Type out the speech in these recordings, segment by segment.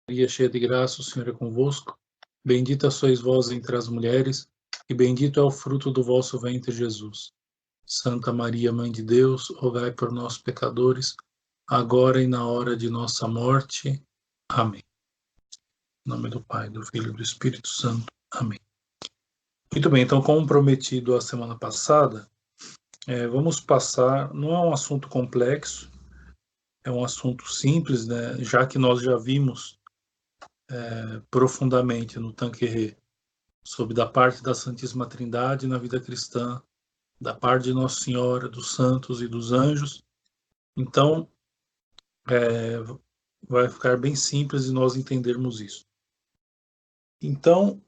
Maria, cheia de graça, o Senhor é convosco. Bendita sois vós entre as mulheres, e bendito é o fruto do vosso ventre, Jesus. Santa Maria, Mãe de Deus, rogai por nós, pecadores, agora e na hora de nossa morte. Amém. Em nome do Pai, do Filho e do Espírito Santo. Amém. Muito bem, então, como prometido a semana passada, vamos passar, não é um assunto complexo, é um assunto simples, né? Já que nós já vimos profundamente no Tanqueray sobre da parte da Santíssima Trindade na vida cristã, da parte de Nossa Senhora, dos santos e dos anjos. Então, vai ficar bem simples de nós entendermos isso. Então,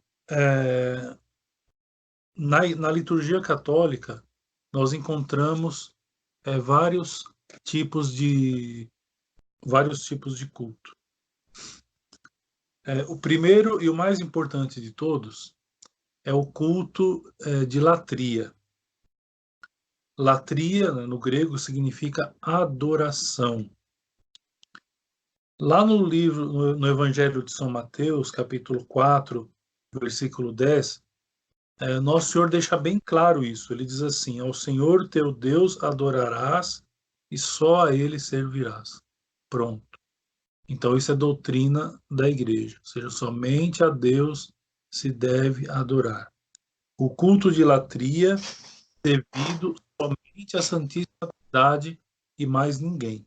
na liturgia católica, nós encontramos vários tipos de culto. O primeiro e o mais importante de todos é o culto de latria. Latria, né, no grego, significa adoração. Lá no livro, no Evangelho de São Mateus, capítulo 4, versículo 10, Nosso Senhor deixa bem claro isso. Ele diz assim: ao Senhor teu Deus adorarás e só a Ele servirás. Pronto. Então, isso é doutrina da igreja. Ou seja, somente a Deus se deve adorar. O culto de latria devido somente à Santíssima Trindade e mais ninguém.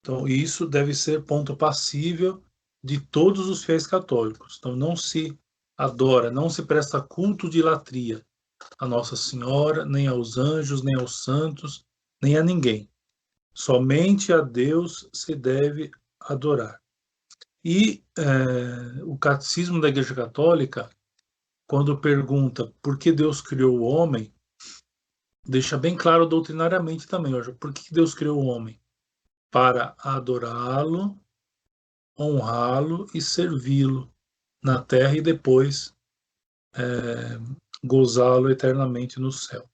Então, isso deve ser ponto passível de todos os fiéis católicos. Então, não se adora, não se presta culto de latria a Nossa Senhora, nem aos anjos, nem aos santos, nem a ninguém. Somente a Deus se deve adorar. E o Catecismo da Igreja Católica, quando pergunta por que Deus criou o homem, deixa bem claro doutrinariamente também, por que Deus criou o homem? Para adorá-lo, honrá-lo e servi-lo na terra e depois gozá-lo eternamente no céu.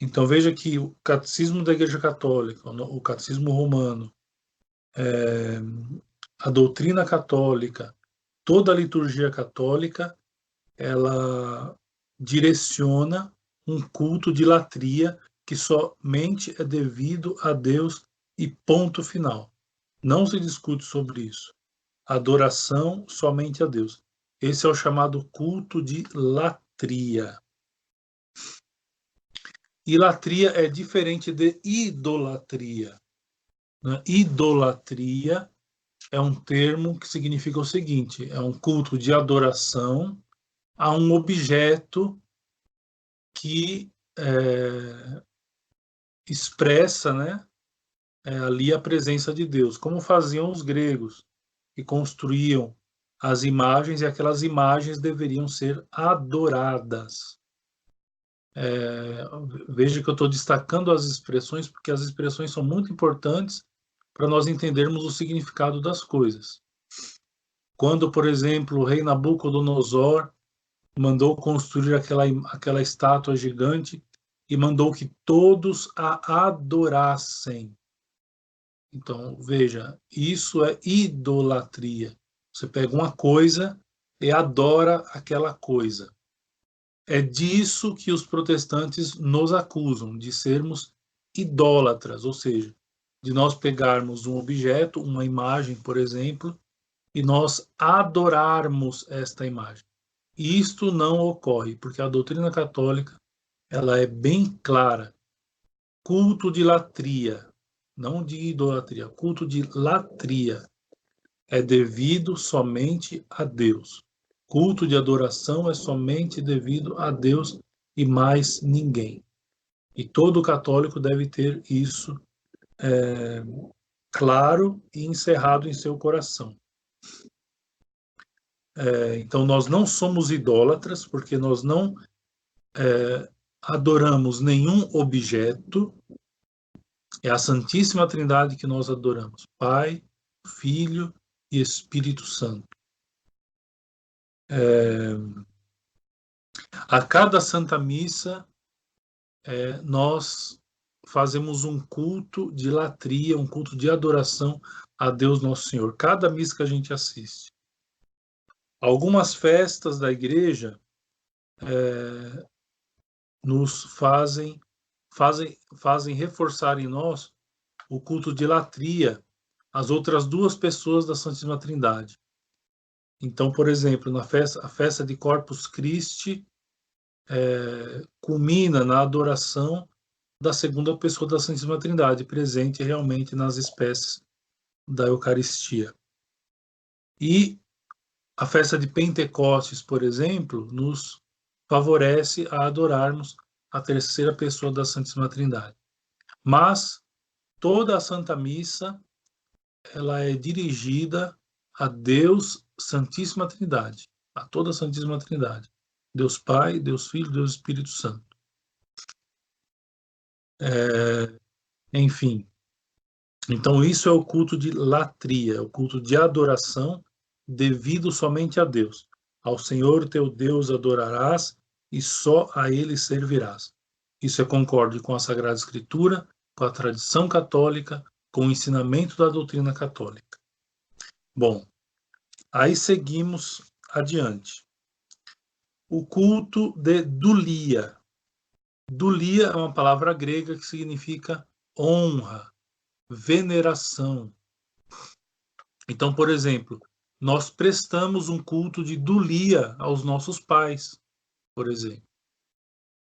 Então veja que o Catecismo da Igreja Católica, o Catecismo Romano, a doutrina católica, toda a liturgia católica, ela direciona um culto de latria que somente é devido a Deus e ponto final. Não se discute sobre isso. Adoração somente a Deus. Esse é o chamado culto de latria. E latria é diferente de idolatria. Né? Idolatria é um termo que significa o seguinte: é um culto de adoração a um objeto que expressa, né, ali a presença de Deus, como faziam os gregos, que construíam as imagens e aquelas imagens deveriam ser adoradas. Veja que eu estou destacando as expressões, porque as expressões são muito importantes para nós entendermos o significado das coisas. Quando, por exemplo, o rei Nabucodonosor mandou construir aquela estátua gigante e mandou que todos a adorassem. Então, veja, isso é idolatria. Você pega uma coisa e adora aquela coisa. É disso que os protestantes nos acusam, de sermos idólatras, ou seja, de nós pegarmos um objeto, uma imagem, por exemplo, e nós adorarmos esta imagem. Isto não ocorre, porque a doutrina católica ela é bem clara. Culto de latria, não de idolatria, culto de latria é devido somente a Deus. Culto de adoração é somente devido a Deus e mais ninguém. E todo católico deve ter isso claro e encerrado em seu coração. Então, nós não somos idólatras, porque nós não adoramos nenhum objeto. É a Santíssima Trindade que nós adoramos: Pai, Filho e Espírito Santo. A cada Santa Missa, nós fazemos um culto de latria, um culto de adoração a Deus Nosso Senhor. Cada missa que a gente assiste. Algumas festas da igreja nos fazem reforçar em nós o culto de latria às outras duas pessoas da Santíssima Trindade. Então, por exemplo, a festa de Corpus Christi culmina na adoração da segunda pessoa da Santíssima Trindade, presente realmente nas espécies da Eucaristia. E a festa de Pentecostes, por exemplo, nos favorece a adorarmos a terceira pessoa da Santíssima Trindade. Mas toda a Santa Missa ela é dirigida a Deus Santíssima Trindade, a toda a Santíssima Trindade. Deus Pai, Deus Filho, Deus Espírito Santo. Enfim, então isso é o culto de latria, é o culto de adoração devido somente a Deus. Ao Senhor teu Deus adorarás e só a Ele servirás. Isso é concorde com a Sagrada Escritura, com a tradição católica, com o ensinamento da doutrina católica. Bom, aí seguimos adiante. O culto de dulia. Dulia é uma palavra grega que significa honra, veneração. Então, por exemplo, nós prestamos um culto de dulia aos nossos pais, por exemplo.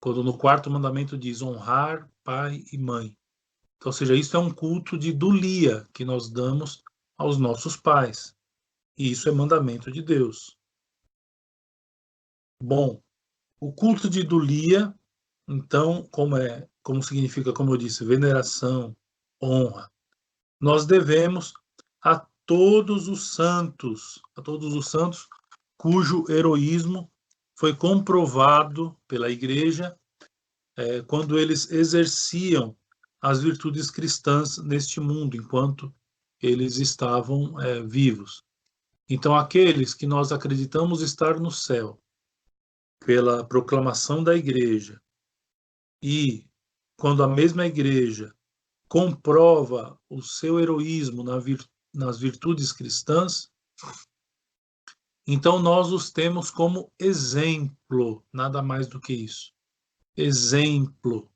Quando no quarto mandamento diz honrar pai e mãe. Então, ou seja, isso é um culto de dulia que nós damos aos nossos pais. E isso é mandamento de Deus. Bom, o culto de dulia, então, como significa, como eu disse, veneração, honra, nós devemos a todos os santos cujo heroísmo foi comprovado pela Igreja quando eles exerciam as virtudes cristãs neste mundo, enquanto eles estavam vivos. Então, aqueles que nós acreditamos estar no céu, pela proclamação da Igreja, e quando a mesma Igreja comprova o seu heroísmo nas virtudes cristãs, então nós os temos como exemplo, nada mais do que isso. Exemplo.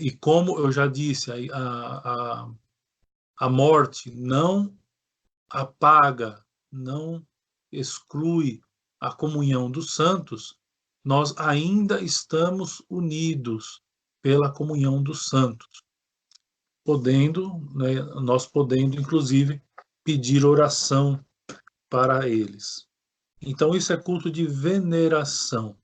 E como eu já disse, a morte não apaga, não exclui a comunhão dos santos, nós ainda estamos unidos pela comunhão dos santos, nós podendo, inclusive, pedir oração para eles. Então, isso é culto de veneração. Ou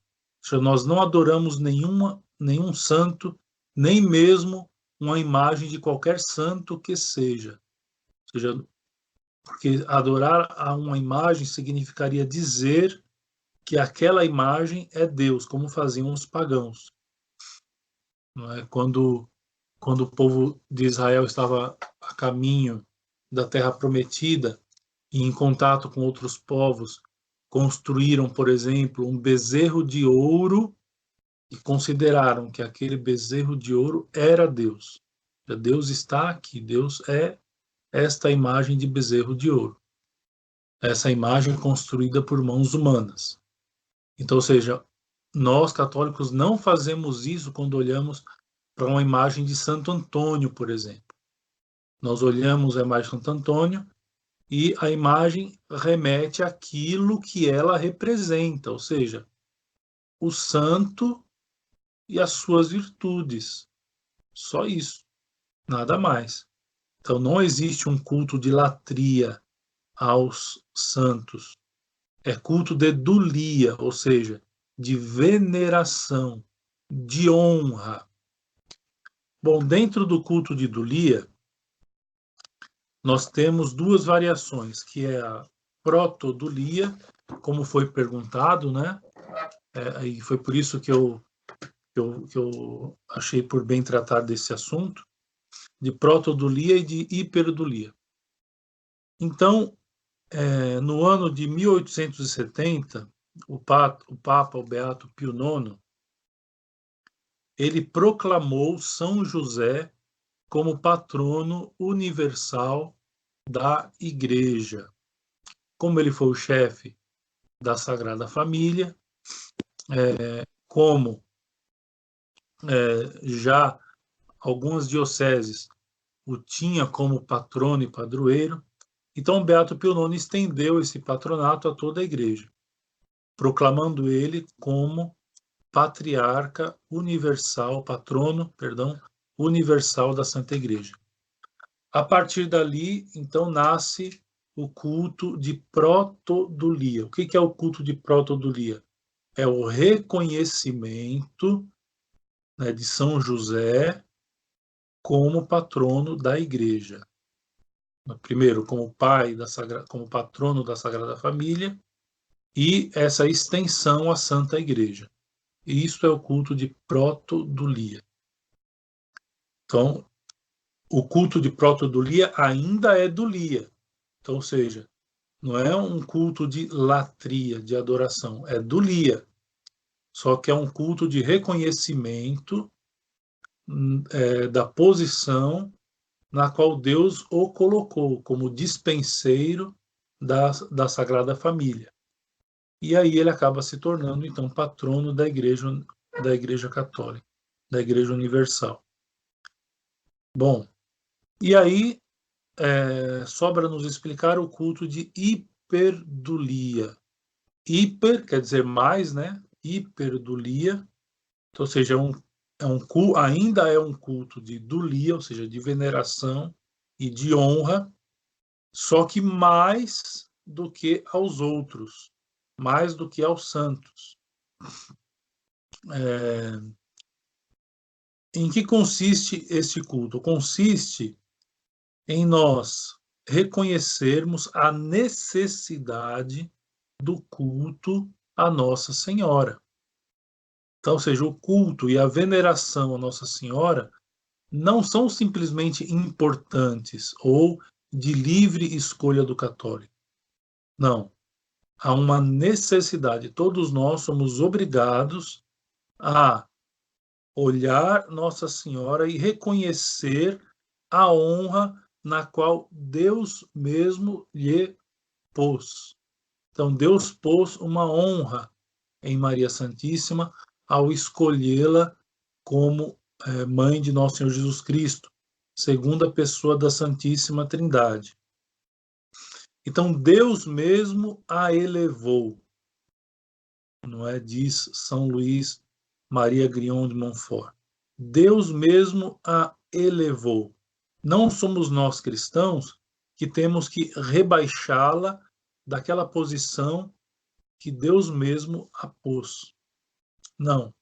seja, nós não adoramos nenhum santo, nem mesmo uma imagem de qualquer santo que seja. Ou seja, porque adorar a uma imagem significaria dizer que aquela imagem é Deus, como faziam os pagãos. Não é? Quando o povo de Israel estava a caminho da Terra Prometida e em contato com outros povos, construíram, por exemplo, um bezerro de ouro e consideraram que aquele bezerro de ouro era Deus. Deus está aqui, Deus é esta imagem de bezerro de ouro. Essa imagem construída por mãos humanas. Então, ou seja, nós católicos não fazemos isso quando olhamos para uma imagem de Santo Antônio, por exemplo. Nós olhamos a imagem de Santo Antônio e a imagem remete àquilo que ela representa, ou seja, o santo e as suas virtudes. Só isso, nada mais. Então não existe um culto de latria aos santos. É culto de dulia, ou seja, de veneração, de honra. Bom, dentro do culto de dulia, nós temos duas variações, que é a protodulia, como foi perguntado, né? E foi por isso que eu achei por bem tratar desse assunto, de protodulia e de hiperdulia. Então, no ano de 1870, o Papa, o Beato Pio IX, ele proclamou São José como patrono universal da Igreja. Como ele foi o chefe da Sagrada Família, como já algumas dioceses o tinha como patrono e padroeiro, então Beato Pio IX estendeu esse patronato a toda a Igreja, proclamando ele como patriarca universal, patrono, perdão, universal da Santa Igreja. A partir dali, então, nasce o culto de protodulia. O que é o culto de protodulia? É o reconhecimento, né, de São José como patrono da Igreja. Primeiro, como pai como patrono da Sagrada Família, e essa extensão à Santa Igreja. E isso é o culto de protodulia. Então, o culto de protodulia ainda é dulia. Então, ou seja, não é um culto de latria, de adoração, é dulia. Só que é um culto de reconhecimento da posição na qual Deus o colocou como dispenseiro da Sagrada Família. E aí ele acaba se tornando, então, patrono da Igreja Católica, da Igreja Universal. Bom, e aí sobra nos explicar o culto de hiperdulia. Hiper quer dizer mais, né? Hiperdulia, então, ou seja, ainda é um culto de dulia, ou seja, de veneração e de honra, só que mais do que aos outros, mais do que aos santos. Em que consiste este culto? Consiste em nós reconhecermos a necessidade do culto à Nossa Senhora. Então, ou seja, o culto e a veneração à Nossa Senhora não são simplesmente importantes ou de livre escolha do católico. Não. Há uma necessidade. Todos nós somos obrigados a olhar Nossa Senhora e reconhecer a honra na qual Deus mesmo lhe pôs. Então, Deus pôs uma honra em Maria Santíssima ao escolhê-la como mãe de nosso Senhor Jesus Cristo, segunda pessoa da Santíssima Trindade. Então, Deus mesmo a elevou, não é? Diz São Luís Maria Grignon de Montfort. Deus mesmo a elevou. Não somos nós cristãos que temos que rebaixá-la daquela posição que Deus mesmo a pôs. Não. Ou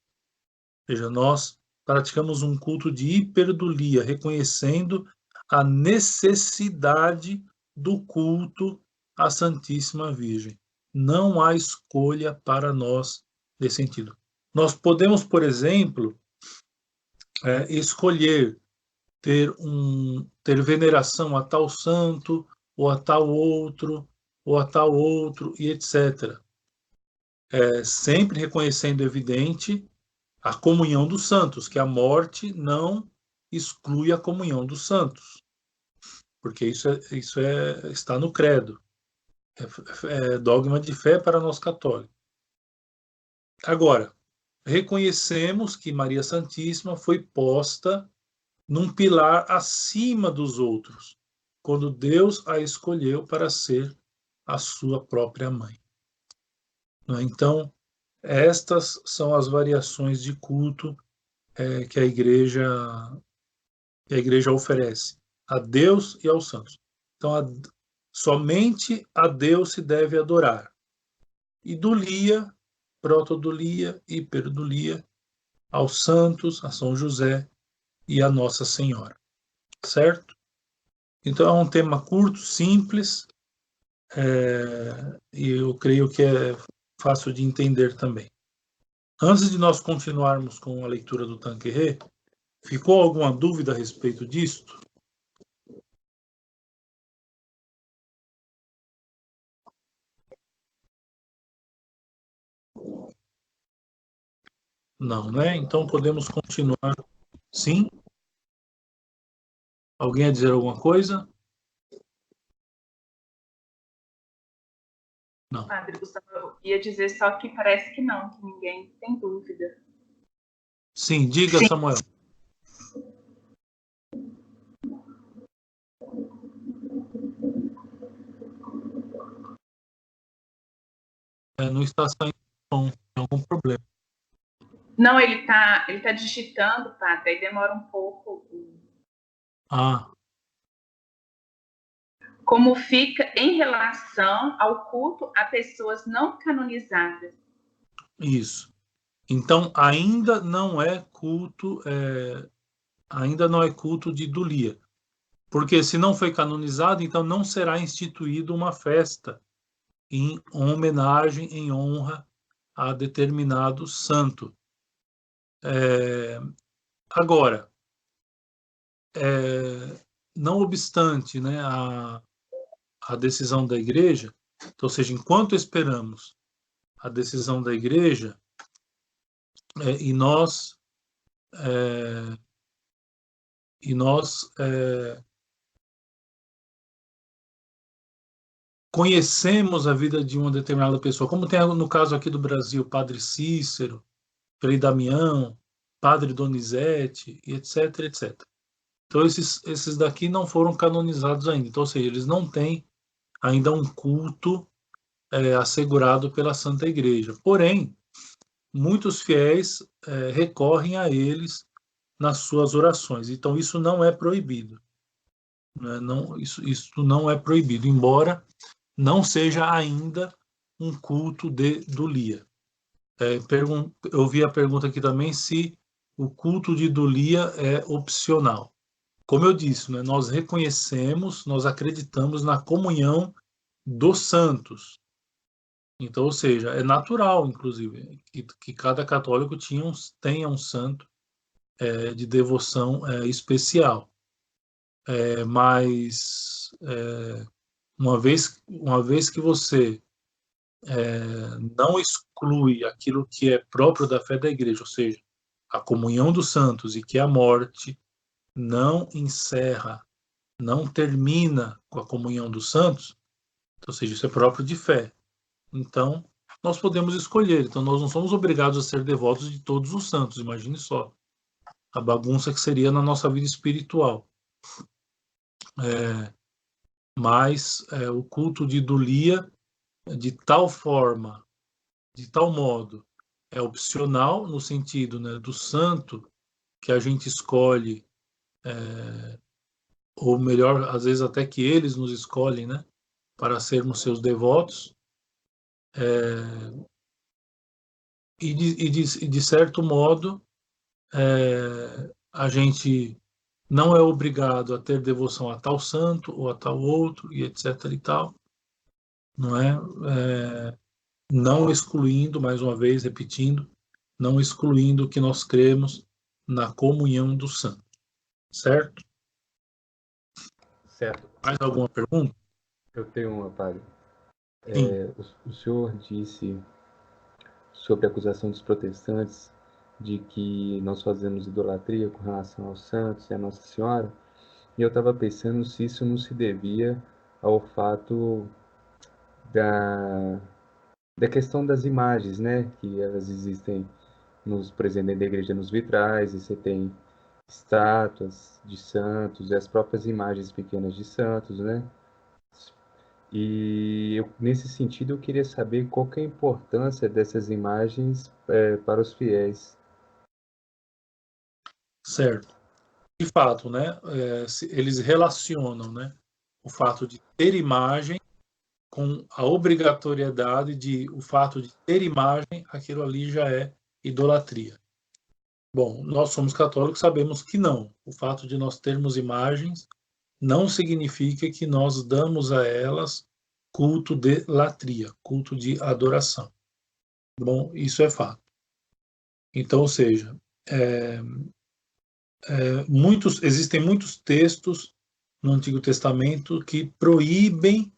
seja, nós praticamos um culto de hiperdulia, reconhecendo a necessidade do culto à Santíssima Virgem. Não há escolha para nós nesse sentido. Nós podemos, por exemplo, escolher ter veneração a tal santo, ou a tal outro, ou a tal outro, e etc. Sempre reconhecendo evidente a comunhão dos santos, que a morte não exclui a comunhão dos santos, porque está no credo, é dogma de fé para nós católicos. Agora, reconhecemos que Maria Santíssima foi posta num pilar acima dos outros, quando Deus a escolheu para ser a sua própria mãe. Então, estas são as variações de culto que a igreja oferece a Deus e aos santos. Então, somente a Deus se deve adorar. E dulia, protodulia, hiperdulia, aos santos, a São José e a Nossa Senhora. Certo? Então, é um tema curto, simples, e eu creio que é fácil de entender também. Antes de nós continuarmos com a leitura do Tanqueray, ficou alguma dúvida a respeito disto? Não, né? Então podemos continuar. Sim? Alguém a dizer alguma coisa? Não. Padre Gustavo, eu ia dizer só que parece que não, que ninguém tem dúvida. Sim, diga, Sim. Samuel. Não está saindo som, tem algum problema. Não, ele tá digitando, Padre, aí demora um pouco. Ah, Como fica em relação ao culto a pessoas não canonizadas? isso. Então, ainda não é culto de idolia. Porque se não foi canonizado, então não será instituído uma festa em homenagem, em honra a determinado santo. Agora, não obstante, né, a decisão da igreja, então, ou seja, enquanto esperamos a decisão da igreja, e nós conhecemos a vida de uma determinada pessoa, como tem no caso aqui do Brasil, Padre Cícero, Frei Damião, Padre Donizete, e etc, etc. Então, esses daqui não foram canonizados ainda. Então, ou seja, eles não têm ainda um culto assegurado pela Santa Igreja. Porém, muitos fiéis recorrem a eles nas suas orações. Então, isso não é proibido. Né? Não, isso não é proibido, embora não seja ainda um culto de idolia. Eu vi a pergunta aqui também se o culto de idolia é opcional. Como eu disse, né, nós reconhecemos, nós acreditamos na comunhão dos santos. Então, ou seja, é natural, inclusive, que cada católico tenha um santo de devoção especial. Mas, uma vez que você não exclui aquilo que é próprio da fé da igreja, ou seja, a comunhão dos santos, e que a morte não encerra, não termina com a comunhão dos santos, ou seja, isso é próprio de fé. Então, nós podemos escolher. Então, nós não somos obrigados a ser devotos de todos os santos, imagine só a bagunça que seria na nossa vida espiritual. Mas o culto de idolia, de tal forma, de tal modo, é opcional no sentido, né, do santo que a gente escolhe, ou melhor, às vezes até que eles nos escolhem, né, para sermos seus devotos, e de certo modo a gente não é obrigado a ter devoção a tal santo ou a tal outro, e etc e tal, não é? Não excluindo, mais uma vez, repetindo, não excluindo que nós cremos na comunhão do santo, certo? Certo. Mais alguma pergunta? Eu tenho uma, padre. Sim. O senhor disse sobre a acusação dos protestantes de que nós fazemos idolatria com relação aos santos e a Nossa Senhora, e eu estava pensando se isso não se devia ao fato da questão das imagens, né? Que elas existem por exemplo, dentro da igreja, nos vitrais, e você tem estátuas de santos e as próprias imagens pequenas de santos, né? E nesse sentido eu queria saber qual que é a importância dessas imagens para os fiéis. Certo. De fato, né, eles relacionam, né, o fato de ter imagem com a obrigatoriedade de o fato de ter imagem, aquilo ali já é idolatria. Bom, nós somos católicos, sabemos que não. O fato de nós termos imagens não significa que nós damos a elas culto de latria, culto de adoração. Bom, isso é fato. Então, ou seja, existem muitos textos no Antigo Testamento que proíbem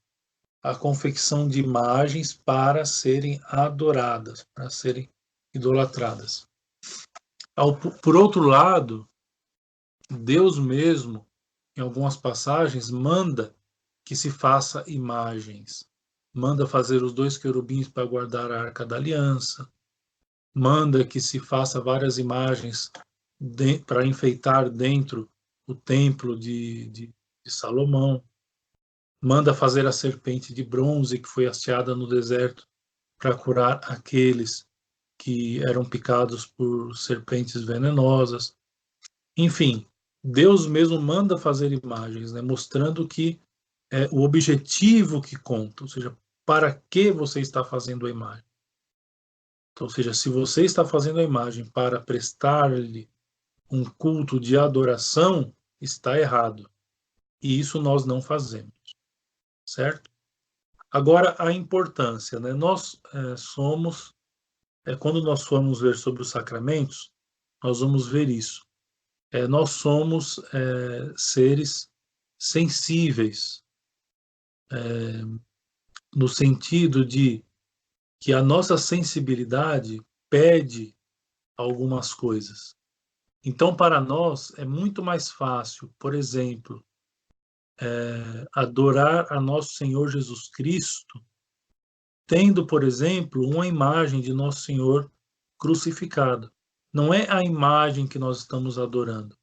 a confecção de imagens para serem adoradas, para serem idolatradas. Por outro lado, Deus mesmo, em algumas passagens, manda que se faça imagens. Manda fazer os 2 querubins para guardar a Arca da Aliança. Manda que se faça várias imagens para enfeitar dentro o templo de Salomão. Manda fazer a serpente de bronze que foi hasteada no deserto para curar aqueles que eram picados por serpentes venenosas. Enfim, Deus mesmo manda fazer imagens, né, mostrando que é o objetivo que conta, ou seja, para que você está fazendo a imagem. Então, ou seja, se você está fazendo a imagem para prestar-lhe um culto de adoração, está errado. E isso nós não fazemos, certo? Agora, a importância, né? Nós somos, quando nós formos ver sobre os sacramentos, nós vamos ver isso. Nós somos seres sensíveis, no sentido de que a nossa sensibilidade pede algumas coisas. Então, para nós, é muito mais fácil, por exemplo, adorar a nosso Senhor Jesus Cristo, tendo, por exemplo, uma imagem de Nosso Senhor crucificado. Não é a imagem que nós estamos adorando,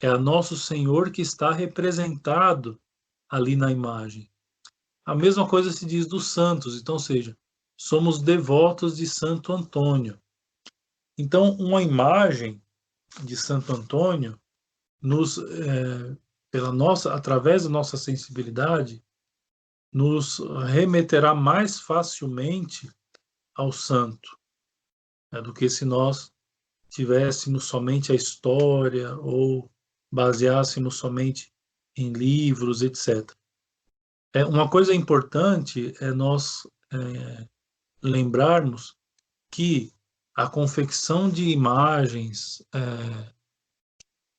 é a Nosso Senhor que está representado ali na imagem. A mesma coisa se diz dos santos, então, ou seja, somos devotos de Santo Antônio. Então, uma imagem de Santo Antônio através da nossa sensibilidade, nos remeterá mais facilmente ao santo, né, do que se nós tivéssemos somente a história ou baseássemos somente em livros, etc. Uma coisa importante é nós lembrarmos que a confecção de imagens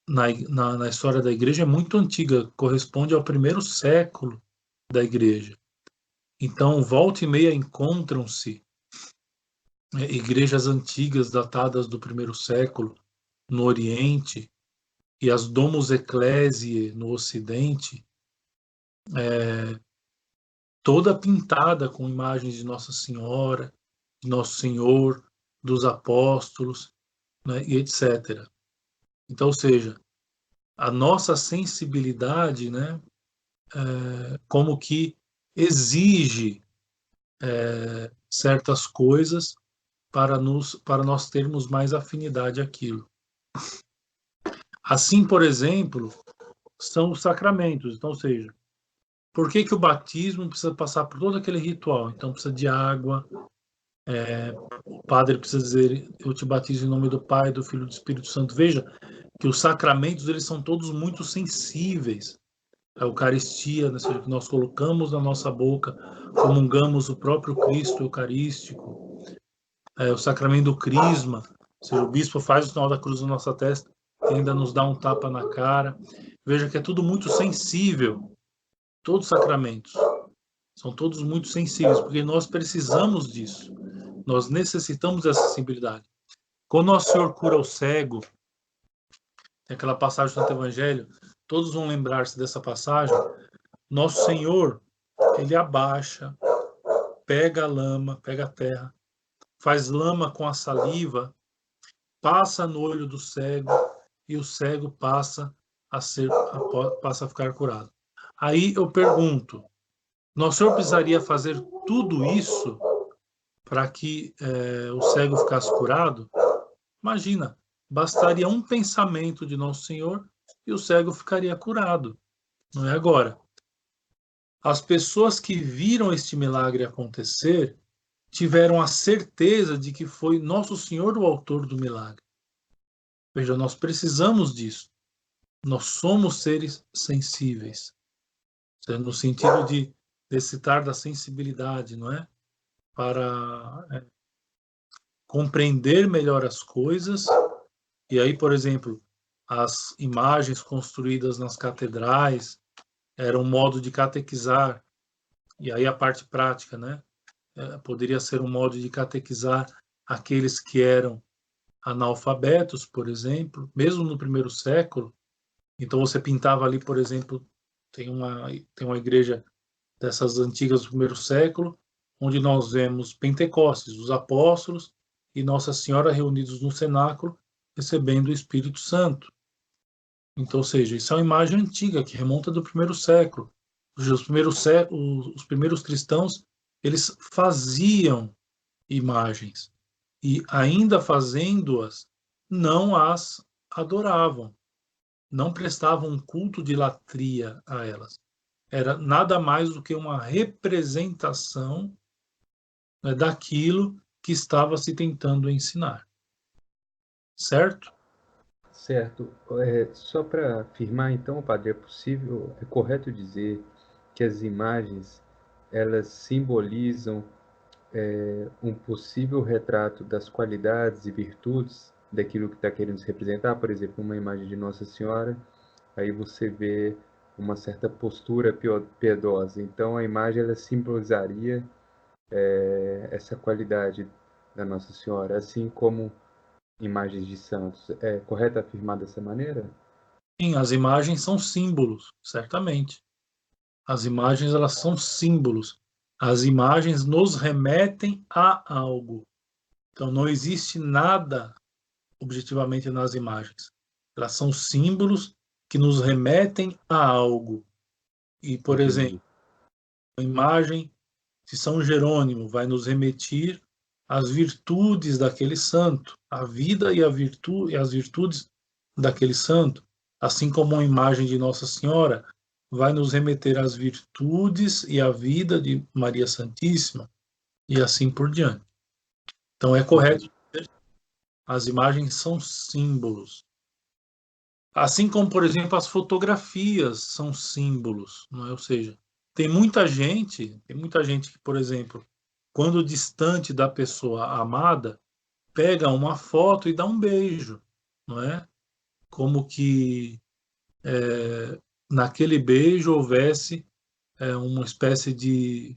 na história da igreja é muito antiga, corresponde ao 1º século da igreja. Então, volta e meia encontram-se igrejas antigas datadas do 1º século no Oriente e as Domus Ecclesiae no Ocidente, toda pintada com imagens de Nossa Senhora, de Nosso Senhor, dos apóstolos, né, e etc. Então, ou seja, a nossa sensibilidade, né, como que exige certas coisas para nós termos mais afinidade àquilo. Assim, por exemplo, são os sacramentos. Então, ou seja, por que o batismo precisa passar por todo aquele ritual? Então, precisa de água, o padre precisa dizer, eu te batizo em nome do Pai, do Filho e do Espírito Santo. Veja que os sacramentos, eles são todos muito sensíveis. A Eucaristia, né, que nós colocamos na nossa boca, comungamos o próprio Cristo Eucarístico. O sacramento do Crisma, ou seja, o bispo faz o sinal da cruz na nossa testa e ainda nos dá um tapa na cara. Veja que é tudo muito sensível. Todos os sacramentos são todos muito sensíveis, porque nós precisamos disso. Nós necessitamos dessa sensibilidade. Quando Nosso Senhor cura o cego, tem aquela passagem do Santo Evangelho, todos vão lembrar-se dessa passagem. Nosso Senhor, ele abaixa, pega a lama, pega a terra, faz lama com a saliva, passa no olho do cego e o cego passa a ficar curado. Aí eu pergunto, Nosso Senhor precisaria fazer tudo isso para que o cego ficasse curado? Imagina, bastaria um pensamento de Nosso Senhor e o cego ficaria curado. Não é agora. As pessoas que viram este milagre acontecer tiveram a certeza de que foi Nosso Senhor o autor do milagre. Veja, nós precisamos disso. Nós somos seres sensíveis. No sentido de necessitar da sensibilidade, não é? Para compreender melhor as coisas. E aí, por exemplo, as imagens construídas nas catedrais eram um modo de catequizar. E aí a parte prática, né? Poderia ser um modo de catequizar aqueles que eram analfabetos, por exemplo, mesmo no primeiro século. Então você pintava ali, por exemplo, tem uma igreja dessas antigas do primeiro século, onde nós vemos Pentecostes, os apóstolos e Nossa Senhora reunidos no cenáculo, recebendo o Espírito Santo. Então, ou seja, isso é uma imagem antiga que remonta do primeiro século. Os primeiros cristãos, eles faziam imagens e, ainda fazendo-as, não as adoravam, não prestavam um culto de latria a elas. Era nada mais do que uma representação, né, daquilo que estava se tentando ensinar. Certo? Certo. Só para afirmar, então, padre, é correto dizer que as imagens, elas simbolizam um possível retrato das qualidades e virtudes daquilo que está querendo se representar? Por exemplo, uma imagem de Nossa Senhora, aí você vê uma certa postura piedosa. Então, a imagem, ela simbolizaria essa qualidade da Nossa Senhora, assim como imagens de santos. É correto afirmar dessa maneira? Sim, as imagens são símbolos, certamente. As imagens, elas são símbolos. As imagens nos remetem a algo. Então, não existe nada objetivamente nas imagens. Elas são símbolos que nos remetem a algo. E, por exemplo, Entendi. a imagem de São Jerônimo vai nos remeter às virtudes daquele santo, a vida e as virtudes daquele santo, assim como a imagem de Nossa Senhora vai nos remeter às virtudes e à vida de Maria Santíssima, e assim por diante. Então é correto, as imagens são símbolos. Assim como, por exemplo, as fotografias são símbolos, não é? Ou seja, tem muita gente que, por exemplo, quando distante da pessoa amada, pega uma foto e dá um beijo, não é? Como que naquele beijo houvesse uma espécie de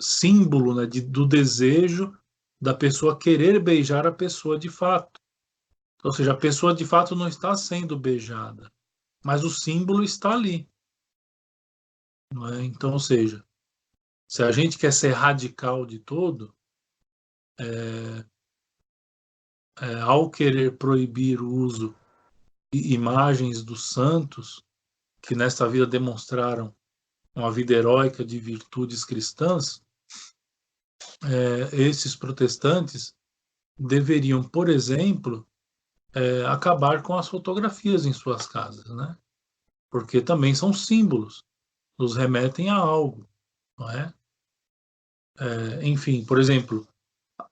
símbolo, né, do desejo da pessoa querer beijar a pessoa de fato. Ou seja, a pessoa de fato não está sendo beijada, mas o símbolo está ali. Não é? Então, ou seja, se a gente quer ser radical de todo, ao querer proibir o uso de imagens dos santos, que nesta vida demonstraram uma vida heróica de virtudes cristãs, esses protestantes deveriam, por exemplo, acabar com as fotografias em suas casas, né? Porque também são símbolos, nos remetem a algo, não é? Enfim, por exemplo,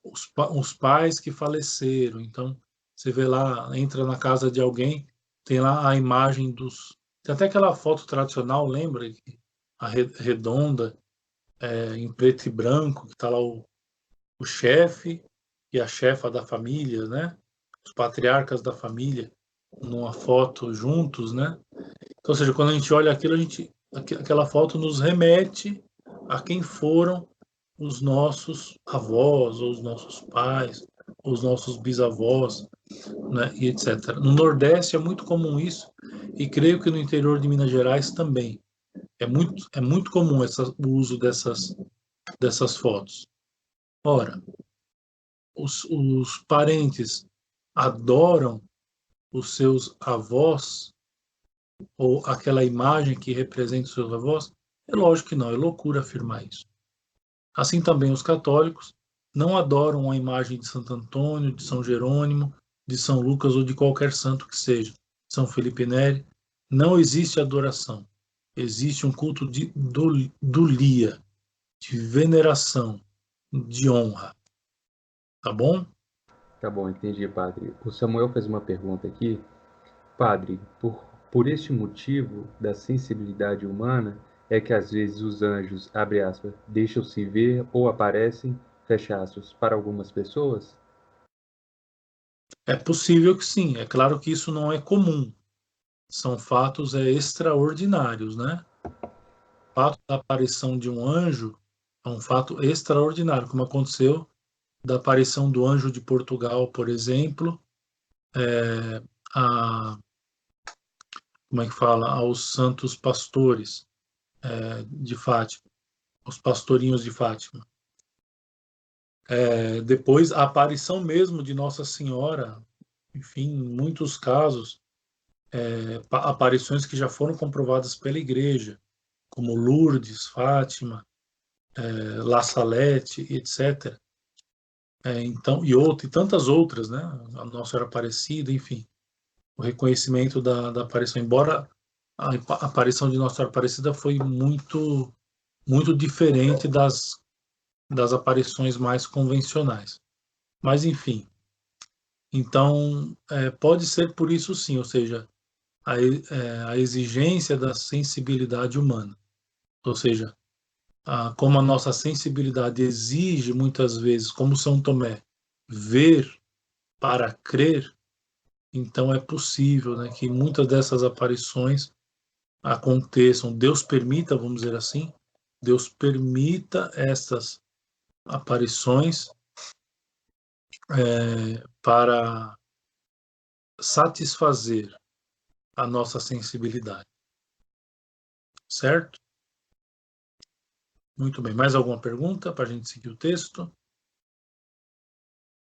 os pais que faleceram. Então, você vê lá, entra na casa de alguém, tem lá a imagem dos. Tem até aquela foto tradicional, lembra? A redonda, em preto e branco, que está lá o chefe e a chefa da família, né? Os patriarcas da família, numa foto juntos, né? Então, ou seja, quando a gente olha aquilo, aquela foto nos remete a quem foram os nossos avós, ou os nossos pais, ou os nossos bisavós, né, e etc. No Nordeste é muito comum isso, e creio que no interior de Minas Gerais também. É muito comum o uso dessas fotos. Ora, os parentes adoram os seus avós, ou aquela imagem que representa os seus avós? É lógico que não, é loucura afirmar isso. Assim também os católicos não adoram a imagem de Santo Antônio, de São Jerônimo, de São Lucas ou de qualquer santo que seja. São Felipe Neri. Não existe adoração. Existe um culto de dulia, de veneração, de honra. Tá bom? Tá bom, entendi, padre. O Samuel fez uma pergunta aqui. Padre, por este motivo da sensibilidade humana, é que às vezes os anjos, abre aspas, deixam-se ver ou aparecem, fecha aspas, para algumas pessoas? É possível que sim. É claro que isso não é comum. São fatos extraordinários, né? O fato da aparição de um anjo é um fato extraordinário, como aconteceu da aparição do anjo de Portugal, por exemplo, como é que fala? Aos santos pastores de Fátima, os pastorinhos de Fátima. Depois, a aparição mesmo de Nossa Senhora, enfim, em muitos casos, aparições que já foram comprovadas pela Igreja, como Lourdes, Fátima, La Salette, etc. Então, e tantas outras, né? A Nossa Senhora Aparecida, enfim. O reconhecimento da aparição, embora a aparição de Nossa Senhora Aparecida foi muito, muito diferente das aparições mais convencionais. Mas, enfim. Então, pode ser por isso sim, ou seja, a exigência da sensibilidade humana. Ou seja, como a nossa sensibilidade exige muitas vezes, como São Tomé, ver para crer, então é possível, né, que muitas dessas aparições aconteçam. Deus permita, vamos dizer assim, Deus permita essas aparições para satisfazer a nossa sensibilidade. Certo? Muito bem. Mais alguma pergunta para a gente seguir o texto?